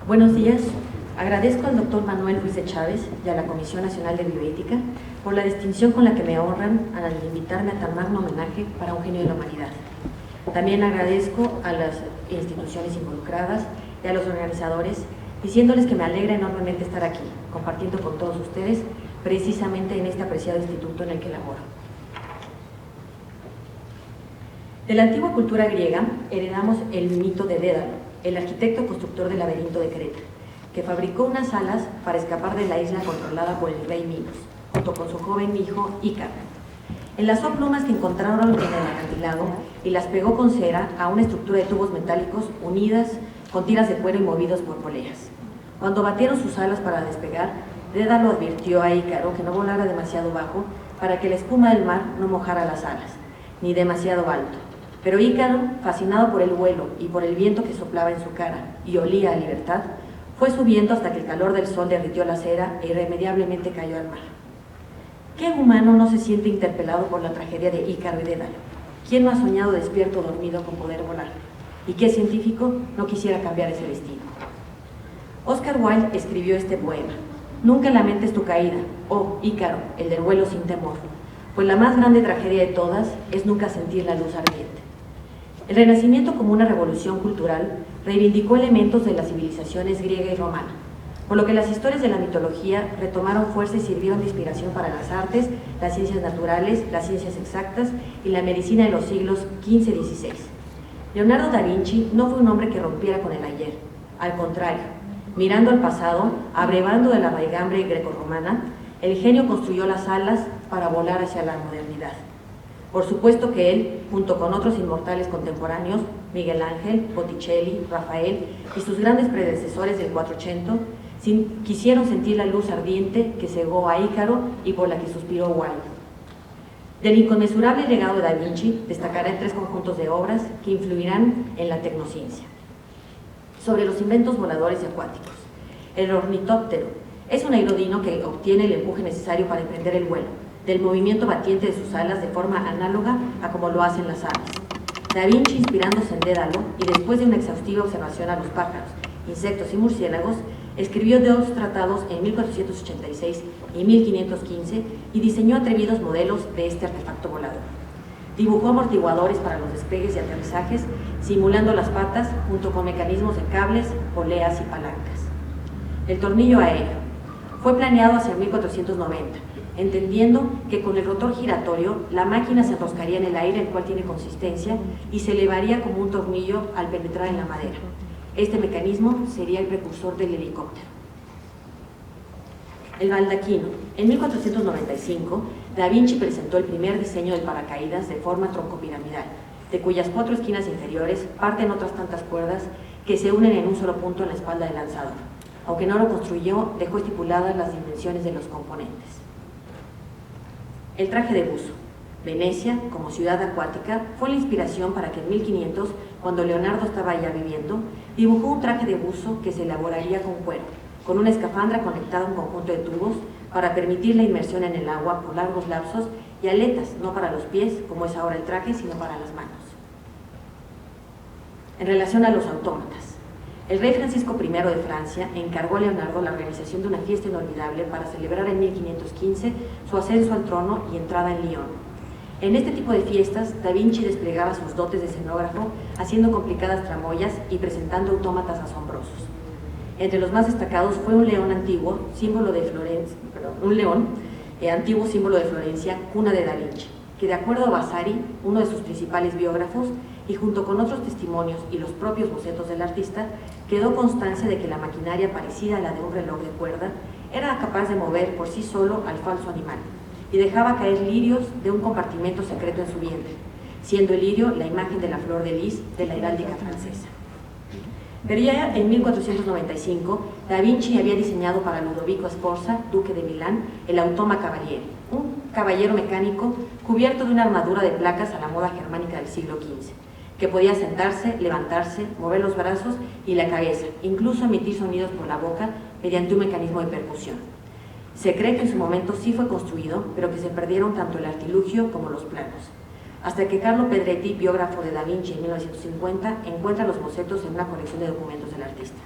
Buenos días. Agradezco al doctor Manuel Ruiz de Chávez y a la Comisión Nacional de Bioética por la distinción con la que me honran al invitarme a tan magno homenaje para un genio de la humanidad. También agradezco a las instituciones involucradas y a los organizadores, diciéndoles que me alegra enormemente estar aquí, compartiendo con todos ustedes precisamente en este apreciado instituto en el que laboro. De la antigua cultura griega heredamos el mito de Dédalo, el arquitecto constructor del laberinto de Creta, que fabricó unas alas para escapar de la isla controlada por el rey Minos, junto con su joven hijo Ícaro. Enlazó plumas que encontraron en el acantilado y las pegó con cera a una estructura de tubos metálicos unidas con tiras de cuero y movidos por poleas. Cuando batieron sus alas para despegar, Dédalo advirtió a Ícaro que no volara demasiado bajo para que la espuma del mar no mojara las alas, ni demasiado alto. Pero Ícaro, fascinado por el vuelo y por el viento que soplaba en su cara y olía a libertad, fue subiendo hasta que el calor del sol derritió la cera e irremediablemente cayó al mar. ¿Qué humano no se siente interpelado por la tragedia de Ícaro y Dédalo? ¿Quién no ha soñado despierto o dormido con poder volar? ¿Y qué científico no quisiera cambiar ese destino? Oscar Wilde escribió este poema: Nunca lamentes tu caída, oh Ícaro, el del vuelo sin temor, pues la más grande tragedia de todas es nunca sentir la luz ardiente. El Renacimiento, como una revolución cultural, reivindicó elementos de las civilizaciones griega y romana, por lo que las historias de la mitología retomaron fuerza y sirvieron de inspiración para las artes, las ciencias naturales, las ciencias exactas y la medicina de los siglos XV y XVI. Leonardo da Vinci no fue un hombre que rompiera con el ayer, al contrario, mirando al pasado, abrevando de la raigambre grecorromana, el genio construyó las alas para volar hacia la modernidad. Por supuesto que él, junto con otros inmortales contemporáneos, Miguel Ángel, Botticelli, Rafael y sus grandes predecesores del 480, quisieron sentir la luz ardiente que cegó a Ícaro y por la que suspiró Wilde. Del inconmensurable legado de Da Vinci destacaré 3 conjuntos de obras que influirán en la tecnociencia. Sobre los inventos voladores y acuáticos. El ornitóptero es un aerodino que obtiene el empuje necesario para emprender el vuelo, del movimiento batiente de sus alas de forma análoga a como lo hacen las aves. Da Vinci, inspirándose en Dédalo y después de una exhaustiva observación a los pájaros, insectos y murciélagos, escribió 2 tratados en 1486 y 1515 y diseñó atrevidos modelos de este artefacto volador. Dibujó amortiguadores para los despegues y aterrizajes, simulando las patas junto con mecanismos de cables, poleas y palancas. El tornillo aéreo fue planeado hacia 1490, entendiendo que con el rotor giratorio la máquina se enroscaría en el aire, el cual tiene consistencia, y se elevaría como un tornillo al penetrar en la madera. Este mecanismo sería el precursor del helicóptero. El baldaquino. En 1495, Da Vinci presentó el primer diseño del paracaídas de forma troncopiramidal, de cuyas 4 esquinas inferiores parten otras tantas cuerdas que se unen en un solo punto en la espalda del lanzador. Aunque no lo construyó, dejó estipuladas las dimensiones de los componentes. El traje de buzo. Venecia, como ciudad acuática, fue la inspiración para que en 1500, cuando Leonardo estaba ya viviendo, dibujó un traje de buzo que se elaboraría con cuero, con una escafandra conectada a un conjunto de tubos para permitir la inmersión en el agua por largos lapsos y aletas, no para los pies, como es ahora el traje, sino para las manos. En relación a los autómatas, el rey Francisco I de Francia encargó a Leonardo la organización de una fiesta inolvidable para celebrar en 1515 su ascenso al trono y entrada en Lyon. En este tipo de fiestas, Da Vinci desplegaba sus dotes de escenógrafo, haciendo complicadas tramoyas y presentando autómatas asombrosos. Entre los más destacados fue un león antiguo, símbolo de Florencia, cuna de Da Vinci, que de acuerdo a Vasari, uno de sus principales biógrafos, y junto con otros testimonios y los propios bocetos del artista, quedó constancia de que la maquinaria parecida a la de un reloj de cuerda era capaz de mover por sí solo al falso animal, y dejaba caer lirios de un compartimento secreto en su vientre, siendo el lirio la imagen de la flor de lis de la heráldica francesa. Pero ya en 1495, Da Vinci había diseñado para Ludovico Sforza, duque de Milán, el Automa Cavaliere, un caballero mecánico cubierto de una armadura de placas a la moda germánica del siglo XV, que podía sentarse, levantarse, mover los brazos y la cabeza, incluso emitir sonidos por la boca mediante un mecanismo de percusión. Se cree que en su momento sí fue construido, pero que se perdieron tanto el artilugio como los planos. Hasta que Carlo Pedretti, biógrafo de Da Vinci en 1950, encuentra los bocetos en una colección de documentos del artista.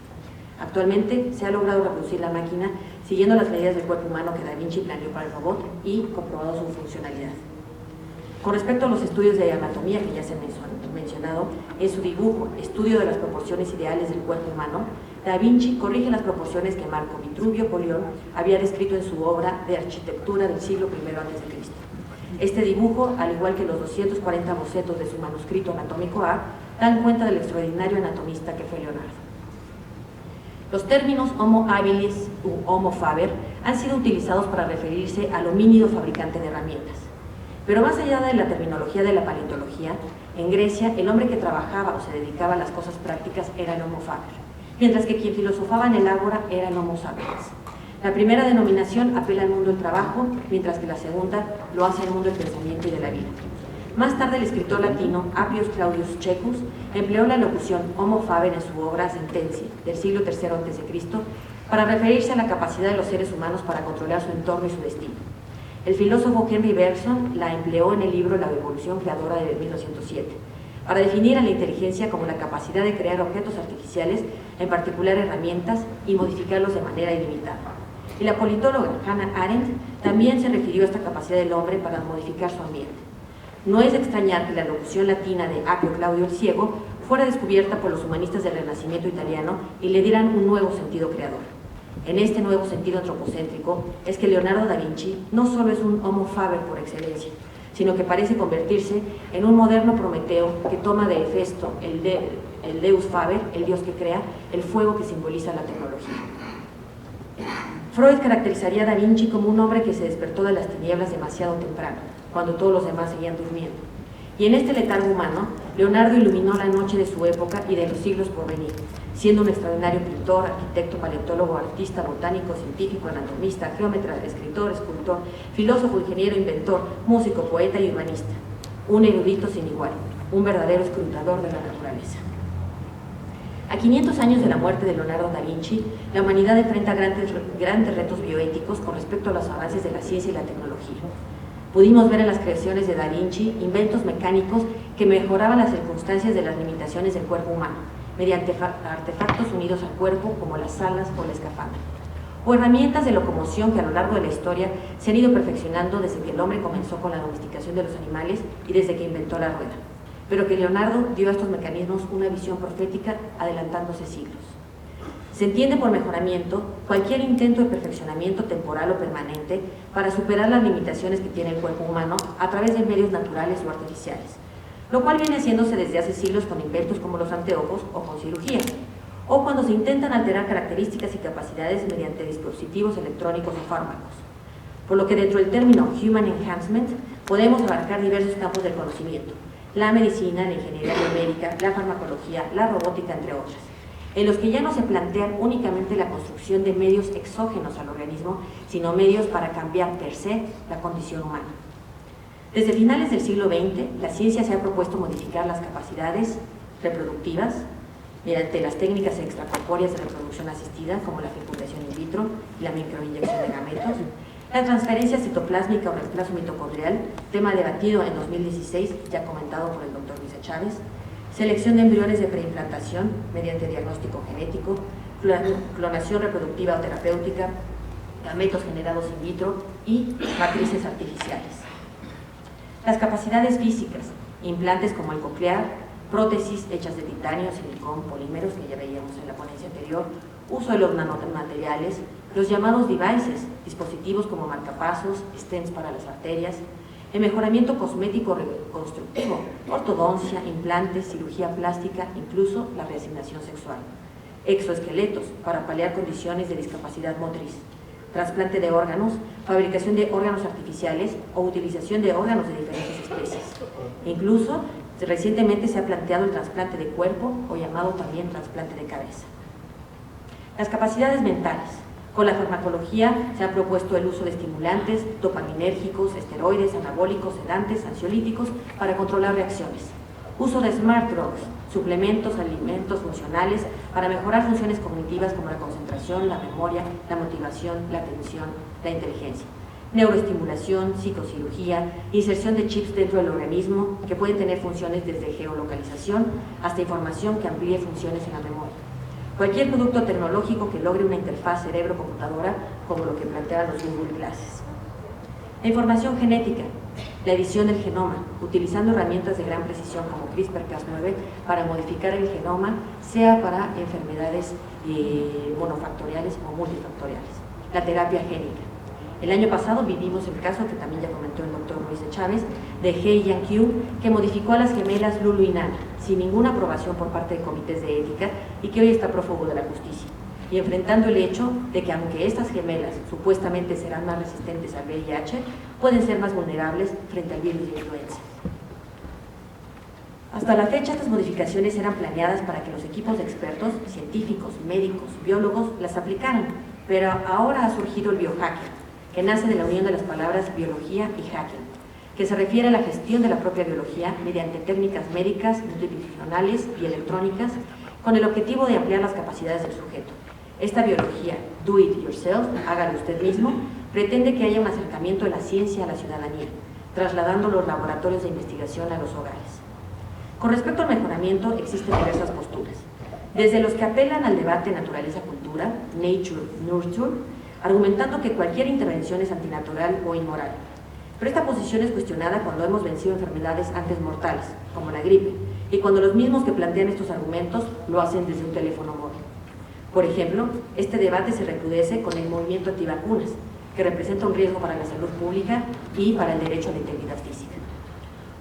Actualmente se ha logrado reproducir la máquina siguiendo las medidas del cuerpo humano que Da Vinci planeó para el robot y comprobado su funcionalidad. Con respecto a los estudios de anatomía que ya se han mencionado, en su dibujo, Estudio de las proporciones ideales del cuerpo humano, Da Vinci corrige las proporciones que Marco Vitruvio Polión había descrito en su obra de arquitectura del siglo I a.C. Este dibujo, al igual que los 240 bocetos de su manuscrito anatómico A, dan cuenta del extraordinario anatomista que fue Leonardo. Los términos Homo habilis u Homo faber han sido utilizados para referirse al homínido fabricante de herramientas. Pero más allá de la terminología de la paleontología, en Grecia el hombre que trabajaba o se dedicaba a las cosas prácticas era el Homo faber, mientras que quien filosofaba en el ágora era el Homo sapiens. La primera denominación apela al mundo del trabajo, mientras que la segunda lo hace al mundo del pensamiento y de la vida. Más tarde el escritor latino Appius Claudius Cecus empleó la locución Homo faber en su obra Sentencia, del siglo III a.C., para referirse a la capacidad de los seres humanos para controlar su entorno y su destino. El filósofo Henry Bergson la empleó en el libro La evolución creadora de 1907, para definir a la inteligencia como la capacidad de crear objetos artificiales, en particular herramientas, y modificarlos de manera ilimitada. Y la politóloga Hannah Arendt también se refirió a esta capacidad del hombre para modificar su ambiente. No es de extrañar que la locución latina de Appio Claudio el Ciego fuera descubierta por los humanistas del Renacimiento italiano y le dieran un nuevo sentido creador. En este nuevo sentido antropocéntrico es que Leonardo da Vinci no solo es un Homo faber por excelencia, sino que parece convertirse en un moderno Prometeo que toma de Hefesto, el Deus faber, el dios que crea, el fuego que simboliza la tecnología. Freud caracterizaría a Da Vinci como un hombre que se despertó de las tinieblas demasiado temprano, cuando todos los demás seguían durmiendo. Y en este letargo humano, Leonardo iluminó la noche de su época y de los siglos por venir, siendo un extraordinario pintor, arquitecto, paleontólogo, artista, botánico, científico, anatomista, geómetra, escritor, escultor, filósofo, ingeniero, inventor, músico, poeta y urbanista. Un erudito sin igual, un verdadero escrutador de la naturaleza. A 500 años de la muerte de Leonardo da Vinci, la humanidad enfrenta grandes retos bioéticos con respecto a los avances de la ciencia y la tecnología. Pudimos ver en las creaciones de Da Vinci inventos mecánicos que mejoraban las circunstancias de las limitaciones del cuerpo humano, mediante artefactos unidos al cuerpo como las alas o la escafandra, o herramientas de locomoción que a lo largo de la historia se han ido perfeccionando desde que el hombre comenzó con la domesticación de los animales y desde que inventó la rueda, pero que Leonardo dio a estos mecanismos una visión profética adelantándose siglos. Se entiende por mejoramiento cualquier intento de perfeccionamiento temporal o permanente para superar las limitaciones que tiene el cuerpo humano a través de medios naturales o artificiales, lo cual viene haciéndose desde hace siglos con inventos como los anteojos o con cirugía, o cuando se intentan alterar características y capacidades mediante dispositivos electrónicos o fármacos. Por lo que dentro del término Human Enhancement podemos abarcar diversos campos del conocimiento: la medicina, la ingeniería biomédica, la farmacología, la robótica, entre otras, en los que ya no se plantea únicamente la construcción de medios exógenos al organismo, sino medios para cambiar per se la condición humana. Desde finales del siglo XX, la ciencia se ha propuesto modificar las capacidades reproductivas mediante las técnicas extracorpóreas de reproducción asistida, como la fecundación in vitro y la microinyección de gametos, la transferencia citoplásmica o reemplazo mitocondrial, tema debatido en 2016, ya comentado por el doctor Luis Chávez, selección de embriones de preimplantación mediante diagnóstico genético, clonación reproductiva o terapéutica, gametos generados in vitro y matrices artificiales. Las capacidades físicas, implantes como el coclear, prótesis hechas de titanio, silicón, polímeros, que ya veíamos en la ponencia anterior, uso de los nanomateriales, los llamados devices, dispositivos como marcapasos, stents para las arterias, el mejoramiento cosmético reconstructivo, ortodoncia, implantes, cirugía plástica, incluso la reasignación sexual, exoesqueletos para paliar condiciones de discapacidad motriz, trasplante de órganos, fabricación de órganos artificiales o utilización de órganos de diferentes especies. Incluso recientemente se ha planteado el trasplante de cuerpo, o llamado también trasplante de cabeza. Las capacidades mentales. Con la farmacología se ha propuesto el uso de estimulantes, dopaminérgicos, esteroides, anabólicos, sedantes, ansiolíticos para controlar reacciones. Uso de smart drugs, suplementos, alimentos funcionales para mejorar funciones cognitivas como la concentración, la memoria, la motivación, la atención, la inteligencia. Neuroestimulación, psicocirugía, inserción de chips dentro del organismo que pueden tener funciones desde geolocalización hasta información que amplíe funciones en la memoria. cualquier producto tecnológico que logre una interfaz cerebro-computadora como lo que plantean los Google Glasses. La información genética, la edición del genoma, utilizando herramientas de gran precisión como CRISPR-Cas9 para modificar el genoma, sea para enfermedades monofactoriales o multifactoriales. La terapia génica. El año pasado vivimos el caso, que también ya comentó el doctor Luis de Chávez, de He Jiankyu, que modificó a las gemelas Lulu y Nana, sin ninguna aprobación por parte de comités de ética, y que hoy está prófugo de la justicia, y enfrentando el hecho de que aunque estas gemelas supuestamente serán más resistentes al VIH, pueden ser más vulnerables frente al virus de influenza. Hasta la fecha, estas modificaciones eran planeadas para que los equipos de expertos, científicos, médicos, biólogos, las aplicaran, pero ahora ha surgido el biohacking, que nace de la unión de las palabras biología y hacking, que se refiere a la gestión de la propia biología mediante técnicas médicas, nutricionales y electrónicas, con el objetivo de ampliar las capacidades del sujeto. Esta biología, do it yourself, hágalo usted mismo, pretende que haya un acercamiento de la ciencia a la ciudadanía, trasladando los laboratorios de investigación a los hogares. Con respecto al mejoramiento, existen diversas posturas, desde los que apelan al debate naturaleza-cultura, nature-nurture, argumentando que cualquier intervención es antinatural o inmoral. Pero esta posición es cuestionada cuando hemos vencido enfermedades antes mortales, como la gripe, y cuando los mismos que plantean estos argumentos lo hacen desde un teléfono móvil. Por ejemplo, este debate se recrudece con el movimiento antivacunas, que representa un riesgo para la salud pública y para el derecho a la integridad física.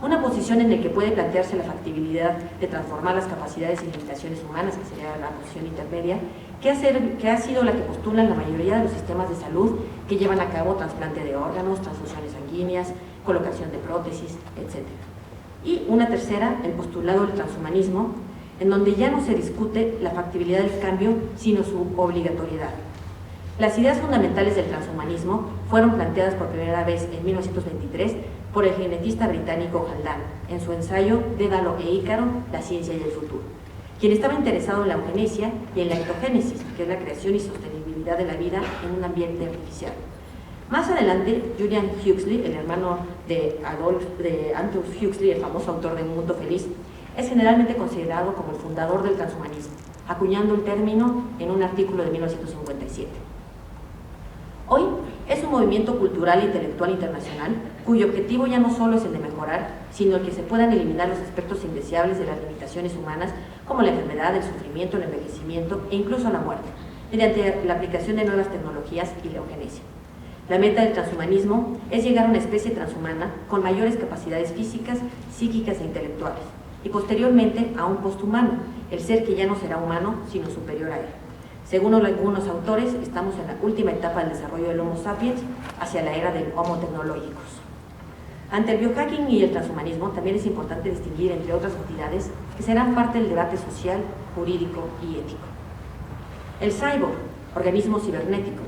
Una posición en la que puede plantearse la factibilidad de transformar las capacidades y limitaciones humanas, que sería la posición intermedia, que ha sido la que postulan la mayoría de los sistemas de salud que llevan a cabo trasplante de órganos, transfusiones sanguíneas, colocación de prótesis, etc. Y una tercera, el postulado del transhumanismo, en donde ya no se discute la factibilidad del cambio, sino su obligatoriedad. Las ideas fundamentales del transhumanismo fueron planteadas por primera vez en 1923 por el genetista británico Haldane, en su ensayo Dédalo e Ícaro, la ciencia y el futuro, quien estaba interesado en la eugenesia y en la ectogénesis, que es la creación y sostenibilidad de la vida en un ambiente artificial. Más adelante, Julian Huxley, el hermano de Aldous Huxley, el famoso autor de Un Mundo Feliz, es generalmente considerado como el fundador del transhumanismo, acuñando el término en un artículo de 1957. Hoy es un movimiento cultural e intelectual internacional cuyo objetivo ya no solo es el de mejorar, sino el que se puedan eliminar los aspectos indeseables de las limitaciones humanas, como la enfermedad, el sufrimiento, el envejecimiento e incluso la muerte, mediante la aplicación de nuevas tecnologías y la eugenesia. La meta del transhumanismo es llegar a una especie transhumana con mayores capacidades físicas, psíquicas e intelectuales, y posteriormente a un posthumano, el ser que ya no será humano, sino superior a él. Según algunos autores, estamos en la última etapa del desarrollo del Homo sapiens hacia la era del Homo technologicus. Ante el biohacking y el transhumanismo, también es importante distinguir entre otras entidades que serán parte del debate social, jurídico y ético. El cyborg, organismo cibernético,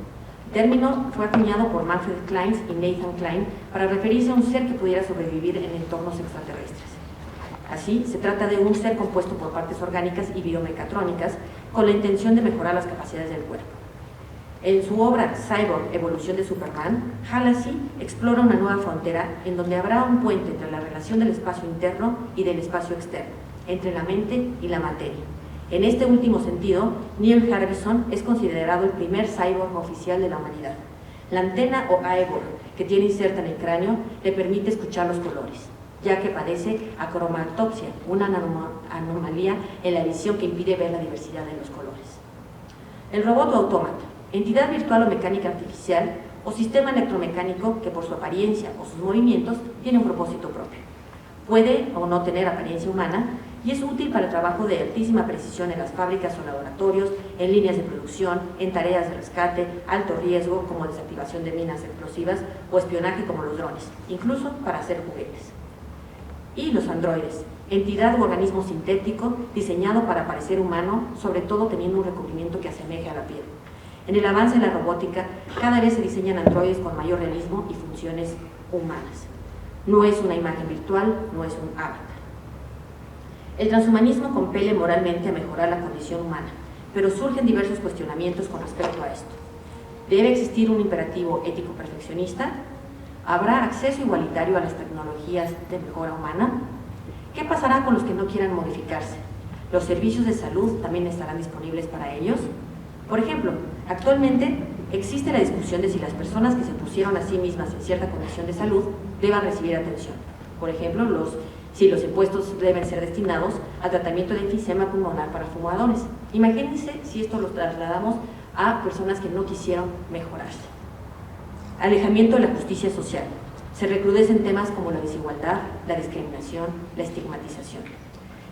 término fue acuñado por Manfred Clynes y Nathan Kline para referirse a un ser que pudiera sobrevivir en entornos extraterrestres. Así, se trata de un ser compuesto por partes orgánicas y biomecatrónicas con la intención de mejorar las capacidades del cuerpo. En su obra Cyborg, Evolución de Superman, Halassi explora una nueva frontera en donde habrá un puente entre la relación del espacio interno y del espacio externo, entre la mente y la materia. En este último sentido, Neil Harbisson es considerado el primer cyborg oficial de la humanidad. La antena o aeborg que tiene inserta en el cráneo le permite escuchar los colores, ya que padece acromatopsia, una anomalía en la visión que impide ver la diversidad de los colores. El robot o autómata, entidad virtual o mecánica artificial o sistema electromecánico que por su apariencia o sus movimientos tiene un propósito propio. Puede o no tener apariencia humana y es útil para el trabajo de altísima precisión en las fábricas o laboratorios, en líneas de producción, en tareas de rescate, alto riesgo como desactivación de minas explosivas o espionaje como los drones, incluso para hacer juguetes. Y los androides, entidad o organismo sintético diseñado para parecer humano, sobre todo teniendo un recubrimiento que asemeje a la piel. En el avance de la robótica, cada vez se diseñan androides con mayor realismo y funciones humanas. No es una imagen virtual, no es un avatar. El transhumanismo compele moralmente a mejorar la condición humana, pero surgen diversos cuestionamientos con respecto a esto. ¿Debe existir un imperativo ético perfeccionista? ¿Habrá acceso igualitario a las tecnologías de mejora humana? ¿Qué pasará con los que no quieran modificarse? ¿Los servicios de salud también estarán disponibles para ellos? Por ejemplo, actualmente existe la discusión de si las personas que se pusieron a sí mismas en cierta condición de salud deban recibir atención. Por ejemplo, si los impuestos deben ser destinados al tratamiento de enfisema pulmonar para fumadores. Imagínense si esto lo trasladamos a personas que no quisieron mejorarse. Alejamiento de la justicia social. Se recrudecen temas como la desigualdad, la discriminación, la estigmatización.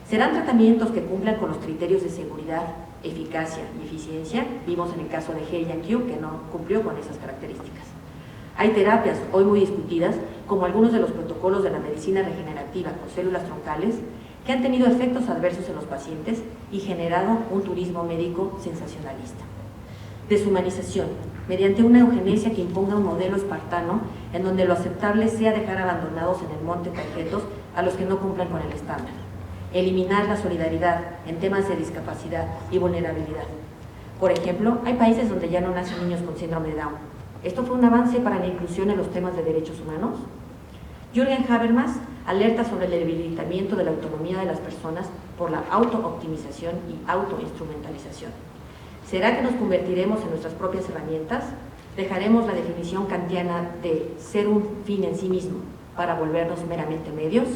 ¿Serán tratamientos que cumplan con los criterios de seguridad, eficacia y eficiencia? Vimos en el caso de G&Q que no cumplió con esas características. Hay terapias hoy muy discutidas, como algunos de los protocolos de la medicina regenerativa con células troncales, que han tenido efectos adversos en los pacientes y generado un turismo médico sensacionalista. Deshumanización, mediante una eugenesia que imponga un modelo espartano en donde lo aceptable sea dejar abandonados en el monte concretos a los que no cumplan con el estándar. Eliminar la solidaridad en temas de discapacidad y vulnerabilidad. Por ejemplo, hay países donde ya no nacen niños con síndrome de Down. ¿Esto fue un avance para la inclusión en los temas de derechos humanos? Jürgen Habermas alerta sobre el debilitamiento de la autonomía de las personas por la auto-optimización y auto-instrumentalización. ¿Será que nos convertiremos en nuestras propias herramientas? ¿Dejaremos la definición kantiana de ser un fin en sí mismo para volvernos meramente medios?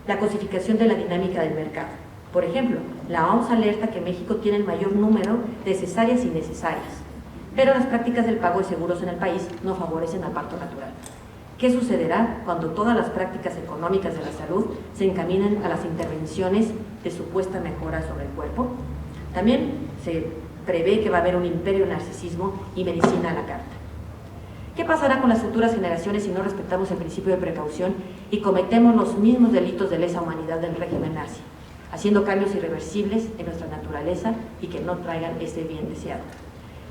La cosificación de la dinámica del mercado. Por ejemplo, la OMS alerta que México tiene el mayor número de cesáreas innecesarias, pero las prácticas del pago de seguros en el país no favorecen al parto natural. ¿Qué sucederá cuando todas las prácticas económicas de la salud se encaminen a las intervenciones de supuesta mejora sobre el cuerpo? También se prevé que va a haber un imperio de narcisismo y medicina a la carta. ¿Qué pasará con las futuras generaciones si no respetamos el principio de precaución y cometemos los mismos delitos de lesa humanidad del régimen nazi, haciendo cambios irreversibles en nuestra naturaleza y que no traigan ese bien deseado?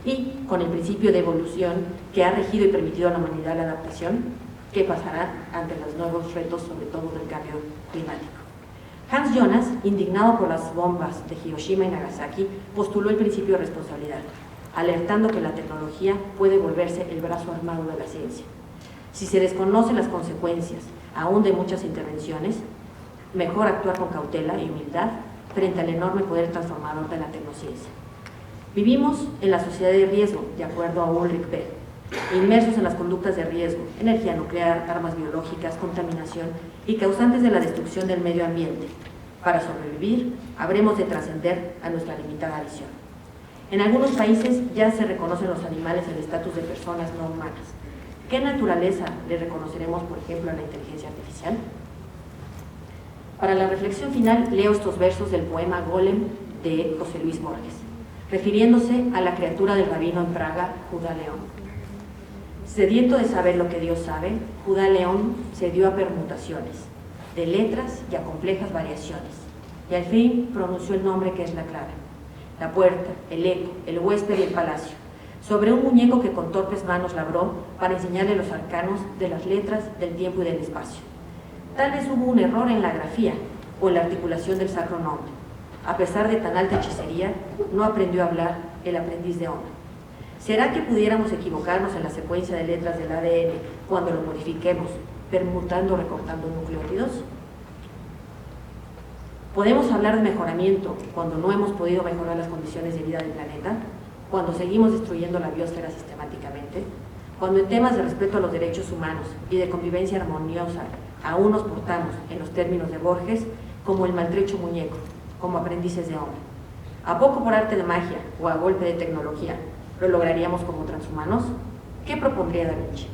Y con el principio de evolución que ha regido y permitido a la humanidad la adaptación, ¿qué pasará ante los nuevos retos, sobre todo del cambio climático? Hans Jonas, indignado por las bombas de Hiroshima y Nagasaki, postuló el principio de responsabilidad, alertando que la tecnología puede volverse el brazo armado de la ciencia. Si se desconocen las consecuencias, aún de muchas intervenciones, mejor actuar con cautela y humildad frente al enorme poder transformador de la tecnociencia. Vivimos en la sociedad de riesgo, de acuerdo a Ulrich Beck, inmersos en las conductas de riesgo, energía nuclear, armas biológicas, contaminación y causantes de la destrucción del medio ambiente. Para sobrevivir, habremos de trascender a nuestra limitada visión. En algunos países ya se reconocen los animales el estatus de personas no humanas. ¿Qué naturaleza le reconoceremos, por ejemplo, a la inteligencia artificial? Para la reflexión final, leo estos versos del poema Golem de José Luis Borges, refiriéndose a la criatura del rabino en Praga, Judá León. Sediento de saber lo que Dios sabe, Judá León se dio a permutaciones, de letras y a complejas variaciones, y al fin pronunció el nombre que es la clave. La puerta, el eco, el huésped y el palacio, sobre un muñeco que con torpes manos labró para enseñarle los arcanos de las letras, del tiempo y del espacio. Tal vez hubo un error en la grafía o en la articulación del sacro nombre. A pesar de tan alta hechicería, no aprendió a hablar el aprendiz de hombre. ¿Será que pudiéramos equivocarnos en la secuencia de letras del ADN cuando lo modifiquemos, permutando o recortando nucleótidos? ¿Podemos hablar de mejoramiento cuando no hemos podido mejorar las condiciones de vida del planeta? ¿Cuando seguimos destruyendo la biosfera sistemáticamente? ¿Cuando en temas de respeto a los derechos humanos y de convivencia armoniosa aún nos portamos, en los términos de Borges, como el maltrecho muñeco, como aprendices de hombre? ¿A poco por arte de magia o a golpe de tecnología lo lograríamos como transhumanos? ¿Qué propondría Da Vinci?